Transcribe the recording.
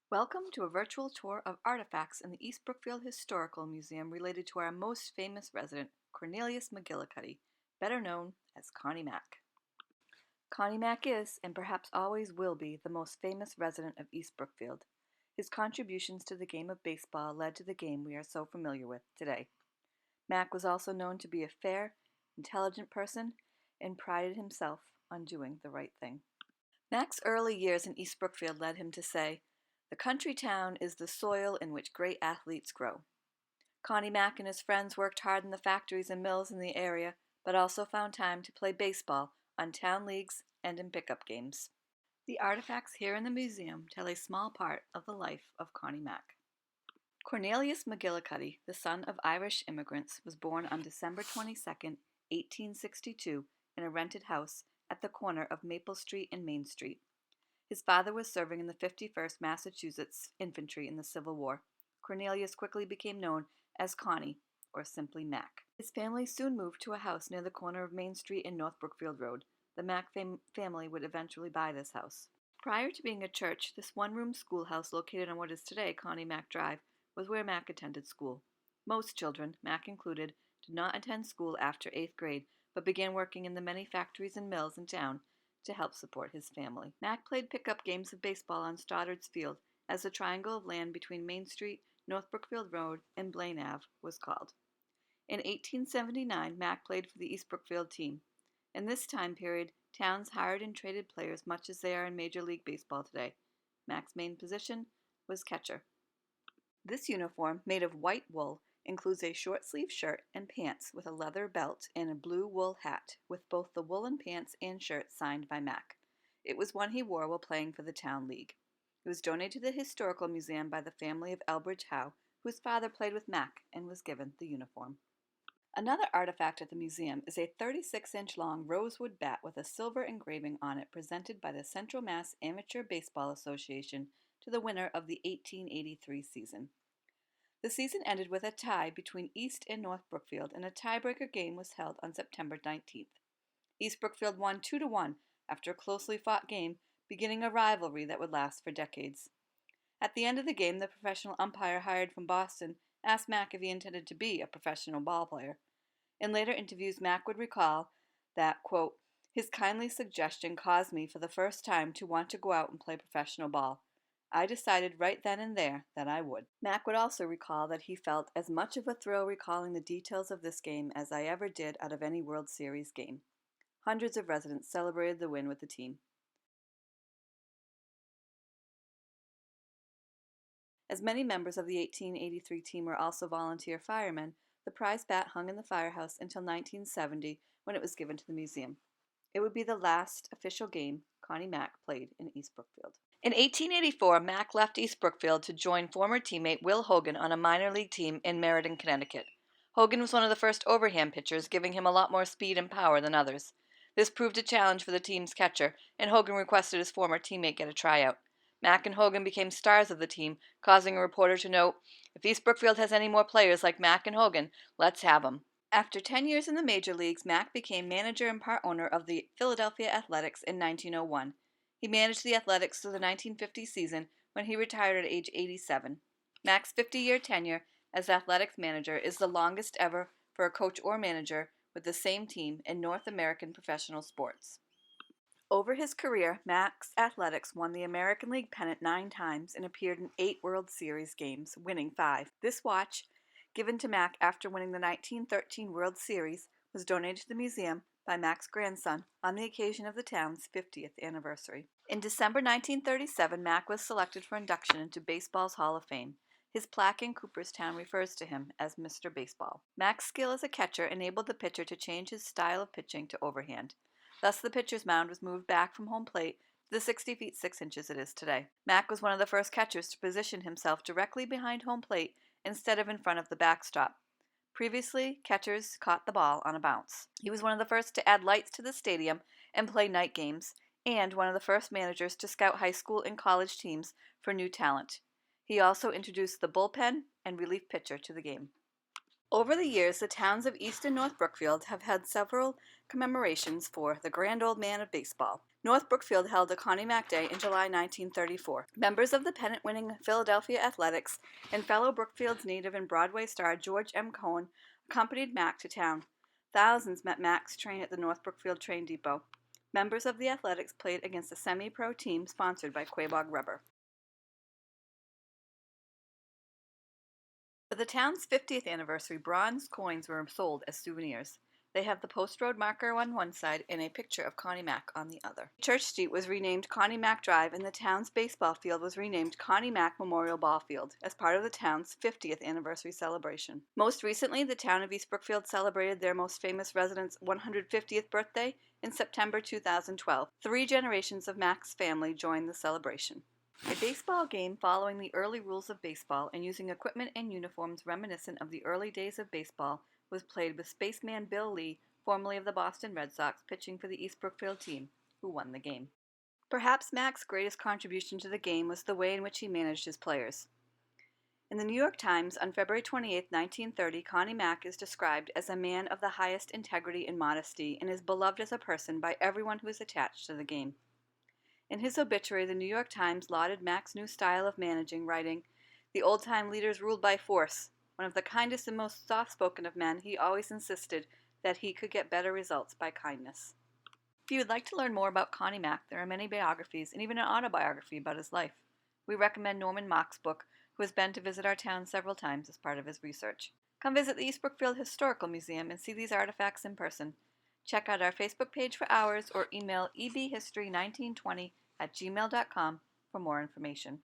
Welcome to a virtual tour of artifacts in the East Brookfield Historical Museum related to our most famous resident, Cornelius McGillicuddy, better known as Connie Mack. Connie Mack is, and perhaps always will be, the most famous resident of East Brookfield. His contributions to the game of baseball led to the game we are so familiar with today. Mack was also known to be a fair, intelligent person and prided himself on doing the right thing. Mack's early years in East Brookfield led him to say, "The country town is the soil in which great athletes grow." Connie Mack and his friends worked hard in the factories and mills in the area, but also found time to play baseball on town leagues and in pickup games. The artifacts here in the museum tell a small part of the life of Connie Mack. Cornelius McGillicuddy, the son of Irish immigrants, was born on December 22, 1862, in a rented house at the corner of Maple Street and Main Street. His father was serving in the 51st Massachusetts Infantry in the Civil War. Cornelius quickly became known as Connie, or simply Mack. His family soon moved to a house near the corner of Main Street and North Brookfield Road. The Mack family would eventually buy this house. Prior to being a church, this one-room schoolhouse located on what is today Connie Mack Drive was where Mack attended school. Most children, Mack included, did not attend school after 8th grade, but began working in the many factories and mills in town to help support his family. Mack played pickup games of baseball on Stoddard's Field, as the triangle of land between Main Street, North Brookfield Road, and Blaine Ave was called. In 1879, Mack played for the East Brookfield team. In this time period, towns hired and traded players much as they are in Major League Baseball today. Mack's main position was catcher. This uniform, made of white wool, includes a short-sleeved shirt and pants with a leather belt and a blue wool hat, with both the woolen pants and shirt signed by Mack. It was one he wore while playing for the town league. It was donated to the Historical Museum by the family of Elbridge Howe, whose father played with Mack and was given the uniform. Another artifact at the museum is a 36-inch long rosewood bat with a silver engraving on it presented by the Central Mass Amateur Baseball Association to the winner of the 1883 season. The season ended with a tie between East and North Brookfield, and a tiebreaker game was held on September 19th. East Brookfield won 2-1 after a closely fought game, beginning a rivalry that would last for decades. At the end of the game, the professional umpire hired from Boston asked Mack if he intended to be a professional ball player. In later interviews, Mack would recall that, quote, "His kindly suggestion caused me for the first time to want to go out and play professional ball. I decided right then and there that I would." Mack would also recall that he felt as much of a thrill recalling the details of this game as I ever did out of any World Series game. Hundreds of residents celebrated the win with the team. As many members of the 1883 team were also volunteer firemen, the prize bat hung in the firehouse until 1970, when it was given to the museum. It would be the last official game Connie Mack played in East Brookfield. In 1884, Mack left East Brookfield to join former teammate Will Hogan on a minor league team in Meriden, Connecticut. Hogan was one of the first overhand pitchers, giving him a lot more speed and power than others. This proved a challenge for the team's catcher, and Hogan requested his former teammate get a tryout. Mack and Hogan became stars of the team, causing a reporter to note, "If East Brookfield has any more players like Mack and Hogan, let's have 'em." After 10 years in the major leagues, Mack became manager and part owner of the Philadelphia Athletics in 1901. He managed the Athletics through the 1950 season, when he retired at age 87. Mack's 50-year tenure as Athletics manager is the longest ever for a coach or manager with the same team in North American professional sports. Over his career, Mack's Athletics won the American League pennant 9 times and appeared in 8 World Series games, winning 5. This watch, given to Mack after winning the 1913 World Series, was donated to the museum by Mack's grandson on the occasion of the town's 50th anniversary. In December 1937, Mack was selected for induction into baseball's Hall of Fame. His plaque in Cooperstown refers to him as Mr. Baseball. Mack's skill as a catcher enabled the pitcher to change his style of pitching to overhand. Thus, the pitcher's mound was moved back from home plate to the 60 feet 6 inches it is today. Mack was one of the first catchers to position himself directly behind home plate instead of in front of the backstop. Previously, catchers caught the ball on a bounce. He was one of the first to add lights to the stadium and play night games, and one of the first managers to scout high school and college teams for new talent. He also introduced the bullpen and relief pitcher to the game. Over the years, the towns of East and North Brookfield have had several commemorations for the grand old man of baseball. North Brookfield held a Connie Mack Day in July 1934. Members of the pennant-winning Philadelphia Athletics and fellow Brookfield's native and Broadway star George M. Cohan accompanied Mack to town. Thousands met Mack's train at the North Brookfield train depot. Members of the Athletics played against a semi-pro team sponsored by Quabog Rubber. For the town's 50th anniversary, bronze coins were sold as souvenirs. They have the post road marker on one side and a picture of Connie Mack on the other. Church Street was renamed Connie Mack Drive, and the town's baseball field was renamed Connie Mack Memorial Ball Field as part of the town's 50th anniversary celebration. Most recently, the town of East Brookfield celebrated their most famous resident's 150th birthday in September 2012. 3 generations of Mack's family joined the celebration. A baseball game following the early rules of baseball and using equipment and uniforms reminiscent of the early days of baseball was played with Spaceman Bill Lee, formerly of the Boston Red Sox, pitching for the East Brookfield team, who won the game. Perhaps Mack's greatest contribution to the game was the way in which he managed his players. In the New York Times on February 28, 1930, Connie Mack is described as a man of the highest integrity and modesty and is beloved as a person by everyone who is attached to the game. In his obituary, the New York Times lauded Mack's new style of managing, writing, "The old-time leaders ruled by force. One of the kindest and most soft-spoken of men, he always insisted that he could get better results by kindness." If you would like to learn more about Connie Mack, there are many biographies and even an autobiography about his life. We recommend Norman Mock's book, who has been to visit our town several times as part of his research. Come visit the East Brookfield Historical Museum and see these artifacts in person. Check out our Facebook page for hours or email ebhistory1920@gmail.com for more information.